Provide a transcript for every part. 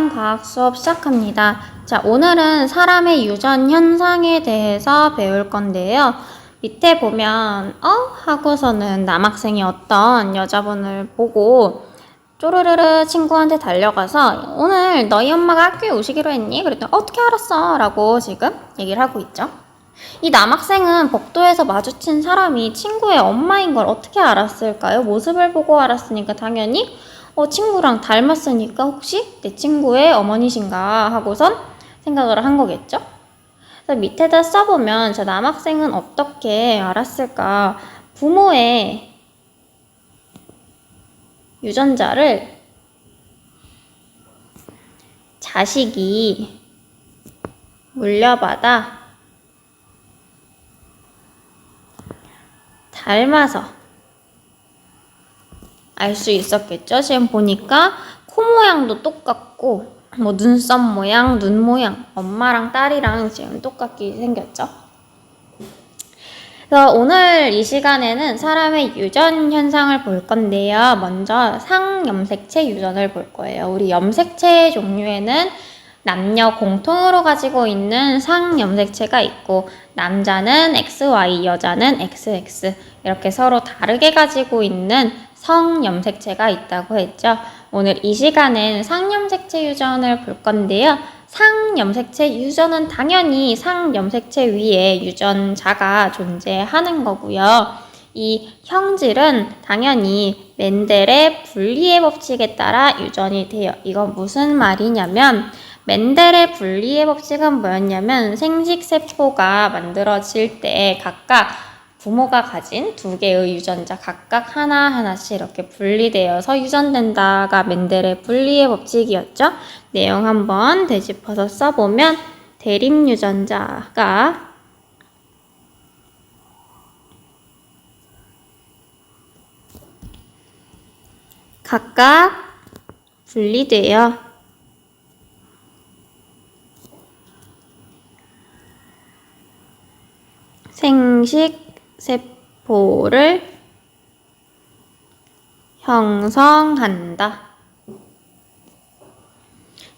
유전 과학 수업 시작합니다. 자, 오늘은 사람의 유전 현상에 대해서 배울 건데요. 밑에 보면 하고서는 남학생이 어떤 여자분을 보고 쪼르르르 친구한테 달려가서 오늘 너희 엄마가 학교에 오시기로 했니? 그랬더니 어떻게 알았어? 라고 지금 얘기를 하고 있죠. 이 남학생은 복도에서 마주친 사람이 친구의 엄마인 걸 어떻게 알았을까요? 모습을 보고 알았으니까 당연히 친구랑 닮았으니까 혹시 내 친구의 어머니신가 하고선 생각을 한 거겠죠? 그래서 밑에다 써보면 저 남학생은 어떻게 알았을까? 부모의 유전자를 자식이 물려받아 닮아서 알 수 있었겠죠. 지금 보니까 코 모양도 똑같고 눈썹 모양, 눈 모양, 엄마랑 딸이랑 지금 똑같게 생겼죠. 그래서 오늘 이 시간에는 사람의 유전 현상을 볼 건데요. 먼저 상염색체 유전을 볼 거예요. 우리 염색체 종류에는 남녀 공통으로 가지고 있는 상염색체가 있고 남자는 XY, 여자는 XX 이렇게 서로 다르게 가지고 있는 성염색체가 있다고 했죠. 오늘 이 시간엔 상염색체 유전을 볼 건데요. 상염색체 유전은 당연히 상염색체 위에 유전자가 존재하는 거고요. 이 형질은 당연히 멘델의 분리의 법칙에 따라 유전이 돼요. 이건 무슨 말이냐면 멘델의 분리의 법칙은 뭐였냐면 생식세포가 만들어질 때 각각 부모가 가진 두 개의 유전자 각각 하나하나씩 이렇게 분리되어서 유전된다가 멘델의 분리의 법칙이었죠. 내용 한번 되짚어서 써보면 대립유전자가 각각 분리되어 생식세포를 형성한다.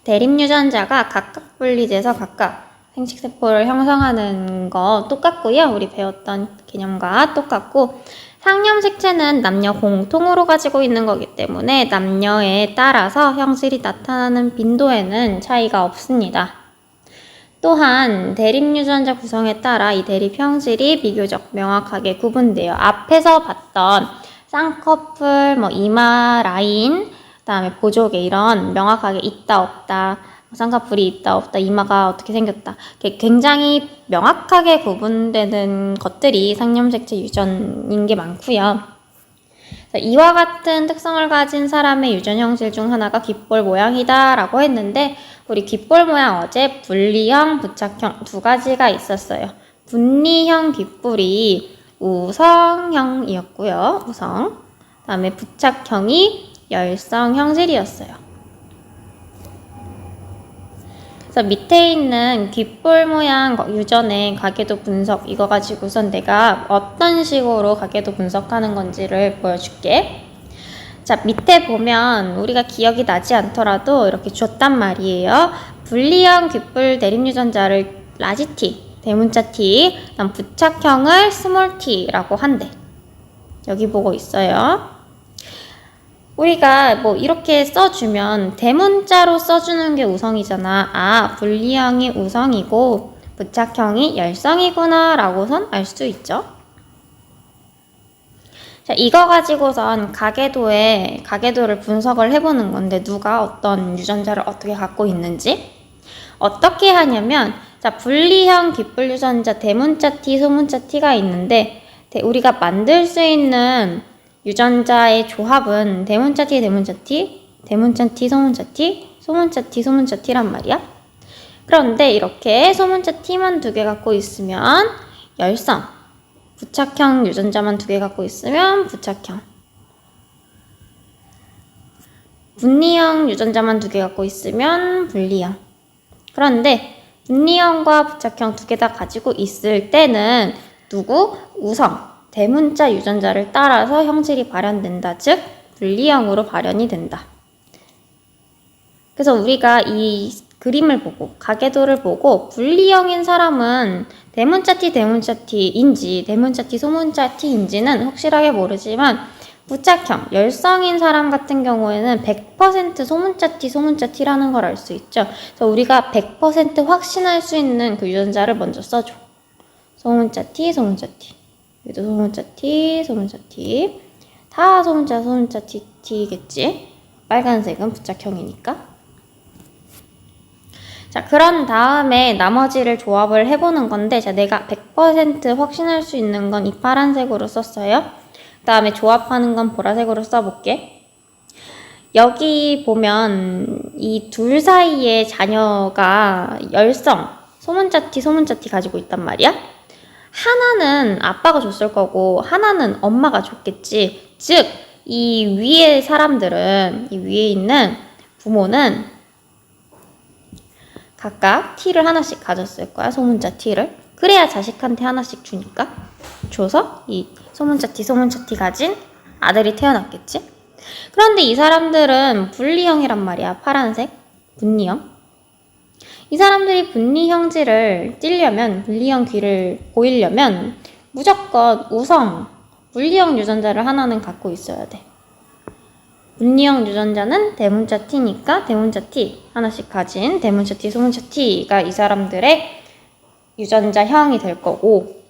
대립유전자가 각각 분리돼서 각각 생식세포를 형성하는 거 똑같고요. 우리 배웠던 개념과 똑같고 상염색체는 남녀 공통으로 가지고 있는 거기 때문에 남녀에 따라서 형질이 나타나는 빈도에는 차이가 없습니다. 또한 대립유전자 구성에 따라 이 대립 형질이 비교적 명확하게 구분돼요. 앞에서 봤던 쌍꺼풀, 이마 라인, 그다음에 보조개 이런 명확하게 있다 없다, 쌍꺼풀이 있다 없다, 이마가 어떻게 생겼다 굉장히 명확하게 구분되는 것들이 상염색체 유전인 게 많고요. 이와 같은 특성을 가진 사람의 유전 형질 중 하나가 귓볼 모양이다 라고 했는데 우리 귓볼 모양 어제 분리형, 부착형 두 가지가 있었어요. 분리형 귓볼이 우성형이었고요. 우성. 그다음에 부착형이 열성 형질이었어요. 그래서 밑에 있는 귓볼 모양 유전의 가계도 분석 이거 가지고선 내가 어떤 식으로 가계도 분석하는 건지를 보여줄게. 자, 밑에 보면 우리가 기억이 나지 않더라도 이렇게 줬단 말이에요. 분리형 귓볼 대립유전자를 라지 T, 대문자 T, 그다음 부착형을 스몰 T라고 한대. 여기 보고 있어요. 우리가 이렇게 써주면 대문자로 써주는 게 우성이잖아. 분리형이 우성이고 부착형이 열성이구나 라고선 알 수 있죠. 자, 이거 가지고선 가계도를 분석을 해보는 건데 누가 어떤 유전자를 어떻게 갖고 있는지 어떻게 하냐면 자, 분리형 귓볼 유전자 대문자 T, 소문자 T가 있는데 우리가 만들 수 있는 유전자의 조합은 대문자 T, 대문자 T, 대문자 T, 소문자 T, 소문자 T, 소문자 T란 말이야. 그런데 이렇게 소문자 T만 두 개 갖고 있으면 열성, 부착형 유전자만 두 개 갖고 있으면 부착형, 분리형 유전자만 두 개 갖고 있으면 분리형. 그런데 분리형과 부착형 두 개 다 가지고 있을 때는 우성, 대문자 유전자를 따라서 형질이 발현된다. 즉 분리형으로 발현이 된다. 그래서 우리가 이 그림을 보고 가계도를 보고 분리형인 사람은 대문자 T, 대문자 T인지 대문자 T, 소문자 T인지는 확실하게 모르지만 부착형, 열성인 사람 같은 경우에는 100% 소문자 T, 소문자 T라는 걸 알 수 있죠. 그래서 우리가 100% 확신할 수 있는 그 유전자를 먼저 써줘. 소문자 T, 소문자 T. 여기도 소문자 T, 소문자 T. 다 소문자 T, T겠지? 빨간색은 부착형이니까. 자, 그런 다음에 나머지를 조합을 해보는 건데, 자, 내가 100% 확신할 수 있는 건 이 파란색으로 썼어요. 그 다음에 조합하는 건 보라색으로 써볼게. 여기 보면 이 둘 사이의 자녀가 열성, 소문자 T, 소문자 T 가지고 있단 말이야. 하나는 아빠가 줬을 거고, 하나는 엄마가 줬겠지. 즉, 이 위에 사람들은, 이 위에 있는 부모는 각각 T를 하나씩 가졌을 거야, 소문자 T를. 그래야 자식한테 하나씩 주니까. 줘서 이 소문자 T, 소문자 T 가진 아들이 태어났겠지? 그런데 이 사람들은 분리형이란 말이야, 파란색. 분리형. 이 사람들이 분리형질을 띠려면, 분리형 귀를 보이려면 무조건 우성, 분리형 유전자를 하나는 갖고 있어야 돼. 분리형 유전자는 대문자 T니까 대문자 T 하나씩 가진 대문자 T, 소문자 T가 이 사람들의 유전자형이 될 거고,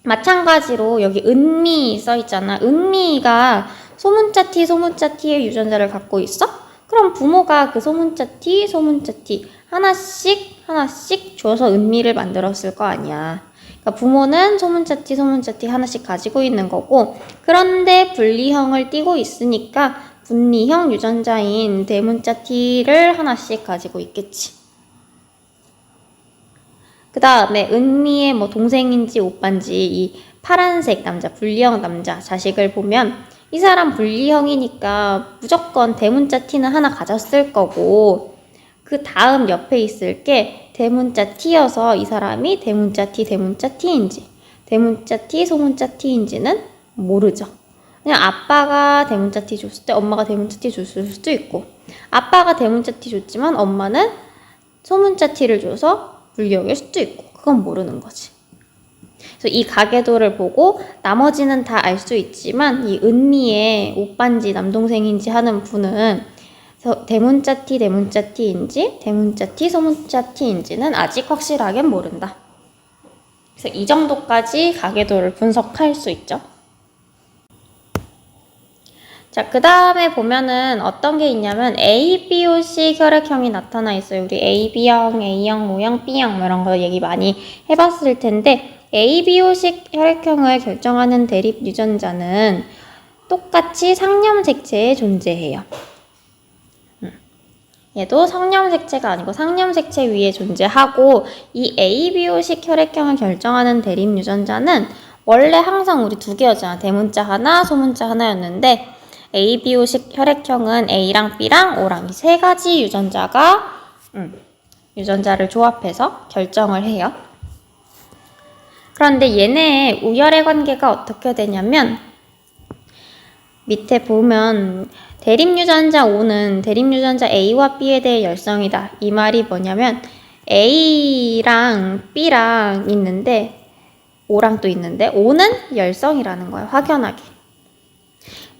마찬가지로 여기 은미 써있잖아. 은미가 소문자 T, 소문자 T의 유전자를 갖고 있어? 그럼 부모가 그 소문자 T, 소문자 T 하나씩 줘서 은미를 만들었을 거 아니야. 그러니까 부모는 소문자 T, 소문자 T 하나씩 가지고 있는 거고, 그런데 분리형을 띠고 있으니까 분리형 유전자인 대문자 T를 하나씩 가지고 있겠지. 그 다음에 은미의 뭐 동생인지 오빠인지 이 파란색 남자, 분리형 남자 자식을 보면 이 사람 분리형이니까 무조건 대문자 T는 하나 가졌을 거고, 그 다음 옆에 있을 게 대문자 T여서 이 사람이 대문자 T, 대문자 T인지 대문자 T, 소문자 T인지는 모르죠. 그냥 아빠가 대문자 T 줬을 때 엄마가 대문자 T 줬을 수도 있고, 아빠가 대문자 T 줬지만 엄마는 소문자 T를 줘서 분리형일 수도 있고, 그건 모르는 거지. 그래서 이 가계도를 보고 나머지는 다 알 수 있지만 이 은미의 오빠인지 남동생인지 하는 분은 대문자 T, 대문자 T인지 대문자 T, 소문자 T인지는 아직 확실하게 모른다. 그래서 이 정도까지 가계도를 분석할 수 있죠. 자, 그 다음에 보면은 어떤 게 있냐면 A, B, O, C 혈액형이 나타나 있어요. 우리 A, B형, A형, O형, B형 뭐 이런 거 얘기 많이 해봤을 텐데, A, B, O, C 혈액형을 결정하는 대립 유전자는 똑같이 상념색체에 존재해요. 얘도 성념색체가 아니고 상념색체 위에 존재하고, 이 A, B, O, C 혈액형을 결정하는 대립 유전자는 원래 항상 우리 두 개였잖아. 대문자 하나, 소문자 하나였는데 A, B, O, C 혈액형은 A랑 B랑 O랑 이 세 가지 유전자가 유전자를 조합해서 결정을 해요. 그런데 얘네의 우열의 관계가 어떻게 되냐면, 밑에 보면 대립유전자 O는 대립유전자 A와 B에 대해 열성이다. 이 말이 뭐냐면 A랑 B랑 있는데 O랑 또 있는데 O는 열성이라는 거야. 확연하게.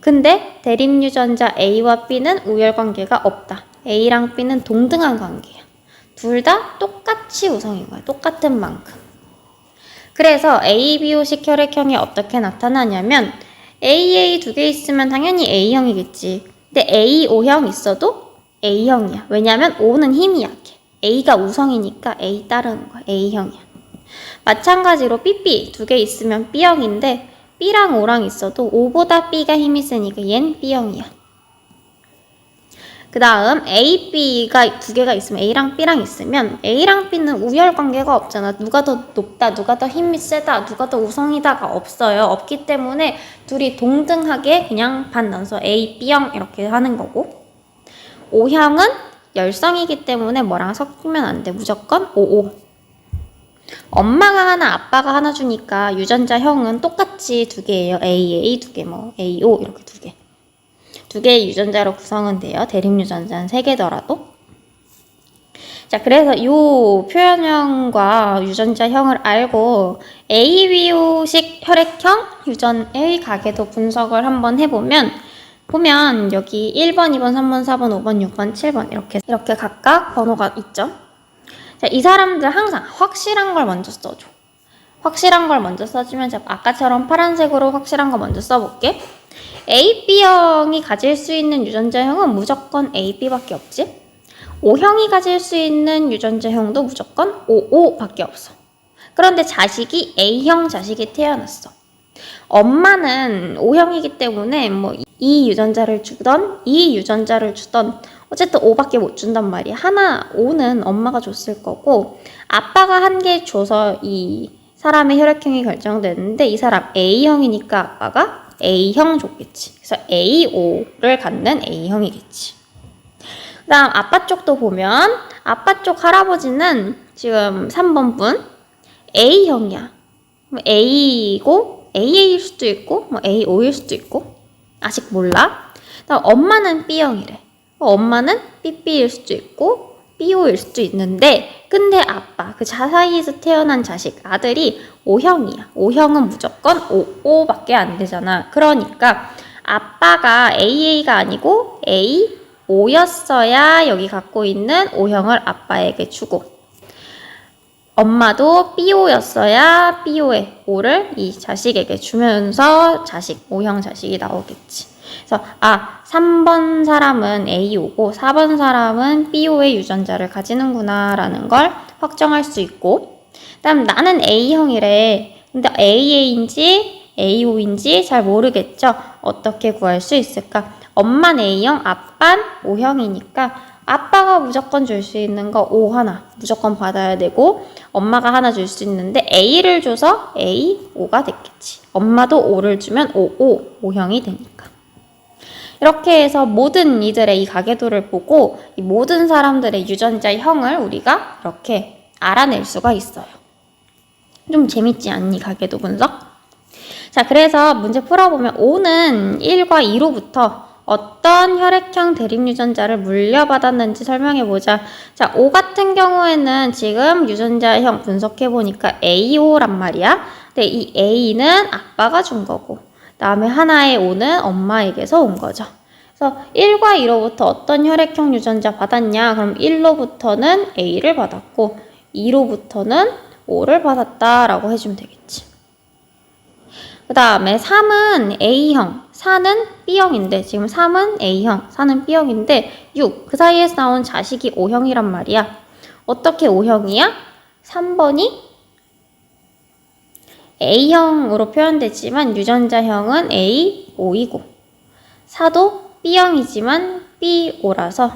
근데 대립유전자 A와 B는 우열관계가 없다. A랑 B는 동등한 관계야. 둘 다 똑같이 우성인 거야. 똑같은 만큼. 그래서 A, B, O, C 혈액형이 어떻게 나타나냐면 AA 두 개 있으면 당연히 A형이겠지. 근데 A, O형 있어도 A형이야. 왜냐면 O는 힘이 약해. A가 우성이니까 A 따르는 거야. A형이야. 마찬가지로 BB 두 개 있으면 B형인데 B랑 O랑 있어도 O보다 B가 힘이 세니까 얜 B형이야. 그 다음 A, B가 두 개가 있으면 A랑 B랑 있으면 A랑 B는 우열 관계가 없잖아. 누가 더 높다, 누가 더 힘이 세다, 누가 더 우성이다가 없어요. 없기 때문에 둘이 동등하게 그냥 반 나눠서 A, B형 이렇게 하는 거고, O형은 열성이기 때문에 뭐랑 섞이면 안 돼. 무조건 OO. 엄마가 하나, 아빠가 하나 주니까 유전자형은 똑같이 두 개예요. AA 두 개, 뭐 AO 이렇게 두 개. 두 개의 유전자로 구성은 돼요. 대립유전자는 세 개더라도. 자, 그래서 이 표현형과 유전자형을 알고 ABO식 혈액형 유전의 가계도 분석을 한번 해보면 여기 1번, 2번, 3번, 4번, 5번, 6번, 7번 이렇게 각각 번호가 있죠. 자, 이 사람들 항상 확실한 걸 먼저 써줘. 확실한 걸 먼저 써주면 제가 아까처럼 파란색으로 확실한 거 먼저 써볼게. AB형이 가질 수 있는 유전자형은 무조건 AB밖에 없지. O형이 가질 수 있는 유전자형도 무조건 OO밖에 없어. 그런데 자식이 A형 자식이 태어났어. 엄마는 O형이기 때문에 뭐 이 유전자를 주던 어쨌든 O밖에 못 준단 말이야. 하나 O는 엄마가 줬을 거고 아빠가 한 개 줘서 이 사람의 혈액형이 결정되는데 이 사람 A형이니까 아빠가 A형 줬겠지. 그래서 AO를 갖는 A형이겠지. 그 다음 아빠 쪽도 보면 아빠 쪽 할아버지는 지금 3번 분 A형이야. A이고 AA일 수도 있고 뭐 AO일 수도 있고 아직 몰라. 그다음 엄마는 B형이래. 엄마는 BB일 수도 있고 BO일 수도 있는데 근데 아빠 그 사이에서 태어난 자식 아들이 O형이야. O형은 무조건 OO밖에 안 되잖아. 그러니까 아빠가 AA가 아니고 AO였어야 여기 갖고 있는 O형을 아빠에게 주고 엄마도 BO였어야 BO의 O를 이 자식에게 주면서 O형 자식이 나오겠지. 그래서 3번 사람은 AO고 4번 사람은 BO의 유전자를 가지는구나 라는 걸 확정할 수 있고 그다음 나는 A형이래. 근데 AA인지 AO인지 잘 모르겠죠. 어떻게 구할 수 있을까? 엄마는 A형, 아빠는 O형이니까 아빠가 무조건 줄 수 있는 거 O 하나 무조건 받아야 되고 엄마가 하나 줄 수 있는데 A를 줘서 AO가 됐겠지. 엄마도 O를 주면 O형이 되니까. 이렇게 해서 모든 이들의 이 가계도를 보고 이 모든 사람들의 유전자형을 우리가 이렇게 알아낼 수가 있어요. 좀 재밌지 않니, 가계도 분석? 자, 그래서 문제 풀어보면 O는 1과 2로부터 어떤 혈액형 대립유전자를 물려받았는지 설명해보자. 자, O 같은 경우에는 지금 유전자형 분석해보니까 AO란 말이야. 근데 이 A는 아빠가 준 거고 다음에 하나의 O는 엄마에게서 온 거죠. 그래서 1과 2로부터 어떤 혈액형 유전자 받았냐? 그럼 1로부터는 A를 받았고 2로부터는 O를 받았다라고 해주면 되겠지. 그 다음에 3은 A형, 4는 B형인데 지금 3은 A형, 4는 B형인데 6, 그 사이에서 나온 자식이 O형이란 말이야. 어떻게 O형이야? 3번이 A형으로 표현되지만 유전자형은 AO이고 4도 B형이지만 BO라서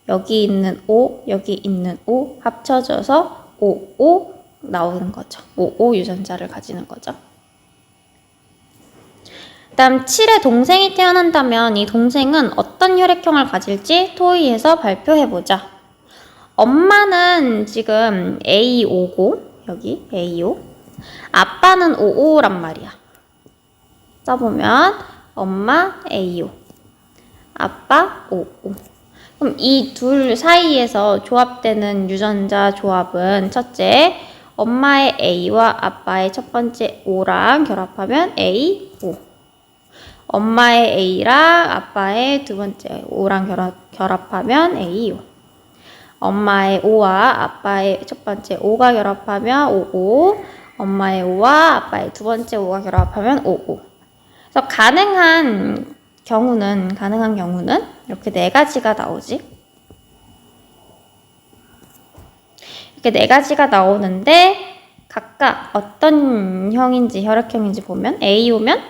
여기 있는 O, 여기 있는 O 합쳐져서 OO 나오는 거죠. OO 유전자를 가지는 거죠. 그 다음 7의 동생이 태어난다면 이 동생은 어떤 혈액형을 가질지 토의해서 발표해보자. 엄마는 지금 AO고 여기 AO 아빠는 OO란 말이야. 써보면 엄마 AO 아빠 OO. 그럼 이 둘 사이에서 조합되는 유전자 조합은 첫째 엄마의 A와 아빠의 첫 번째 O랑 결합하면 AO 엄마의 A랑 아빠의 두 번째 O랑 결합하면 AO 엄마의 O와 아빠의 첫 번째 O가 결합하면 OO 엄마의 O와 아빠의 두 번째 O가 결합하면 OO. 그래서 가능한 경우는 이렇게 네 가지가 나오지. 이렇게 네 가지가 나오는데 각각 어떤 형인지 혈액형인지 보면 A오면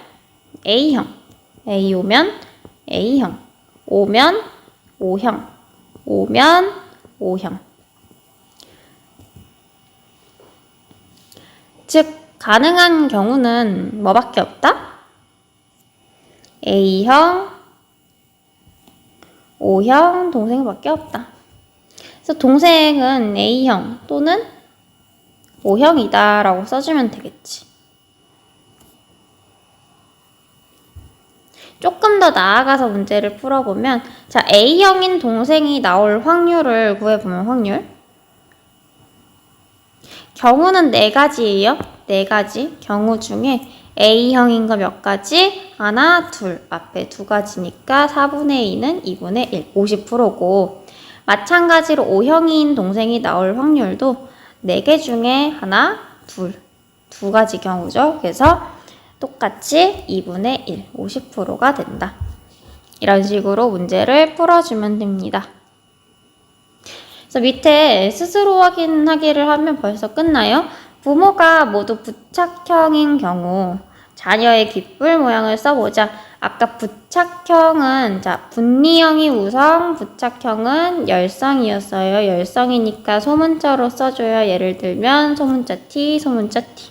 A형, A오면 A형, O면 O형, O면 O형. 즉 가능한 경우는 뭐밖에 없다? A형, O형, 동생밖에 없다. 그래서 동생은 A형 또는 O형이다 라고 써주면 되겠지. 조금 더 나아가서 문제를 풀어보면, 자, A형인 동생이 나올 확률을 구해보면 확률. 경우는 4가지예요. 4가지. 경우 중에 A형인 거 몇 가지? 하나, 둘. 앞에 2가지니까 4분의 2는 2분의 1, 50%고, 마찬가지로 O형인 동생이 나올 확률도 4개 중에 하나, 둘. 2가지 경우죠. 그래서 똑같이 2분의 1, 50%가 된다. 이런 식으로 문제를 풀어주면 됩니다. 그래서 밑에 스스로 확인하기를 하면 벌써 끝나요. 부모가 모두 부착형인 경우 자녀의 귓불 모양을 써보자. 아까 부착형은 자 분리형이 우선, 부착형은 열성이었어요. 열성이니까 소문자로 써줘요. 예를 들면 소문자 T, 소문자 T.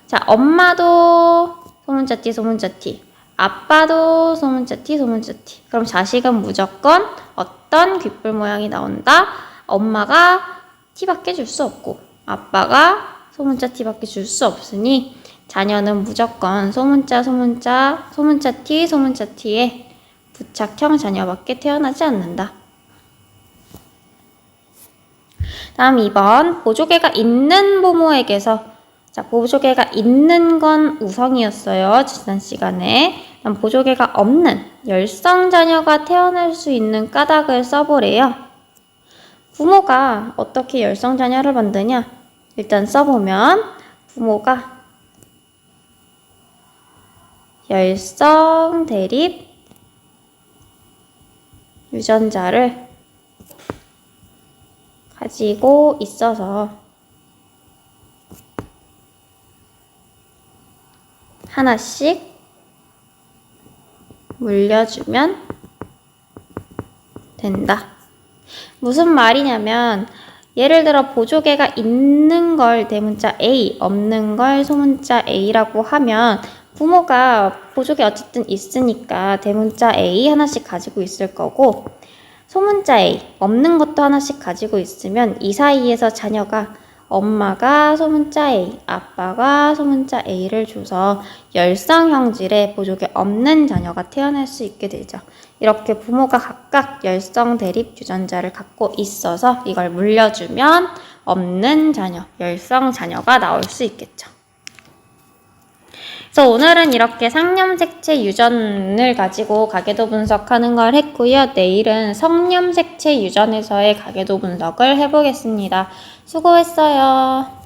자, 엄마도 소문자 T, 소문자 T. 아빠도 소문자 T, 소문자 T. 그럼 자식은 무조건 어떤 귓불 모양이 나온다? 엄마가 T밖에 줄 수 없고 아빠가 소문자 T밖에 줄 수 없으니 자녀는 무조건 소문자, 소문자, 소문자 T, 소문자 T의 부착형 자녀밖에 태어나지 않는다. 다음 2번. 보조개가 있는 부모에게서, 자, 보조개가 있는 건 우성이었어요. 지난 시간에. 다음 보조개가 없는 열성 자녀가 태어날 수 있는 까닭을 써보래요. 부모가 어떻게 열성 자녀를 만드냐? 일단 써보면 부모가 열성 대립 유전자를 가지고 있어서 하나씩 물려주면 된다. 무슨 말이냐면 예를 들어 보조개가 있는 걸 대문자 A, 없는 걸 소문자 A라고 하면 부모가 보조개 어쨌든 있으니까 대문자 A 하나씩 가지고 있을 거고 소문자 A, 없는 것도 하나씩 가지고 있으면 이 사이에서 자녀가 엄마가 소문자 A, 아빠가 소문자 A를 줘서 열성 형질의 보조개 없는 자녀가 태어날 수 있게 되죠. 이렇게 부모가 각각 열성 대립 유전자를 갖고 있어서 이걸 물려주면 없는 자녀, 열성 자녀가 나올 수 있겠죠. 그래서 오늘은 이렇게 상념색체 유전을 가지고 가계도 분석하는 걸 했고요. 내일은 성념색체 유전에서의 가계도 분석을 해보겠습니다. 수고했어요.